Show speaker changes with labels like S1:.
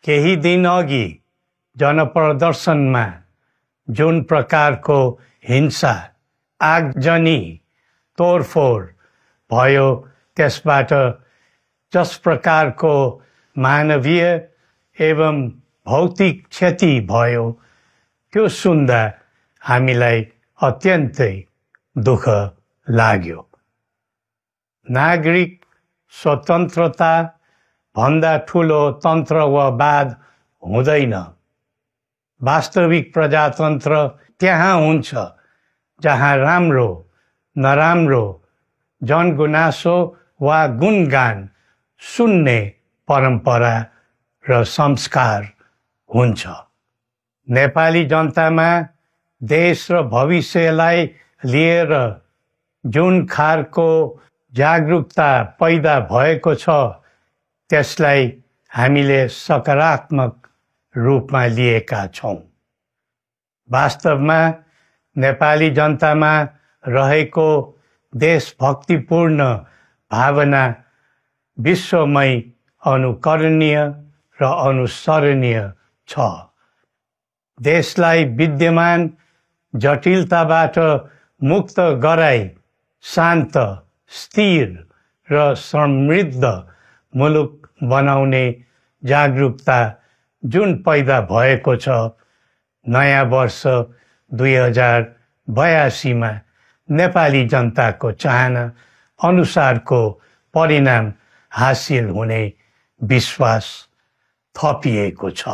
S1: केही दिन अघि जनप्रदर्शनमा जुन प्रकारको हिंसा आगजनी तोडफोड भयो त्यसबाट जस प्रकारको मानवीय एवं भौतिक क्षति भयो त्यो सुन्दा हामीलाई अत्यन्तै दुःख लाग्यो। नागरिक स्वतन्त्रता भन्दा ठूलो तन्त्र वा वाद हुँदैन। वास्तविक प्रजातन्त्र त्यहाँ हुन्छ जहाँ राम्रो नराम्रो जनगुनासो वा गुणगान सुन्ने परम्परा र संस्कार हुन्छ। नेपाली जनतामा देश र भविष्यलाई लिएर जुन खालको जागरुकता पैदा भएको छ त्यसलाई हामीले सकारात्मक रूपमा लिएका छौं। वास्तवमा नेपाली जनतामा रहेको देशभक्तिपूर्ण भावना विश्वमै अनुकरणीय र अनुसरणीय छ। देशलाई विद्यमान जटिलताबाट मुक्त गराई शान्त, स्थिर र समृद्ध मुलुक बनाउने जागरुकता जुन पैदा भएको छ, नयाँ वर्ष 2082 मा नेपाली जनताको चाहना अनुसारको परिणाम हासिल हुने विश्वास थपिएको छ।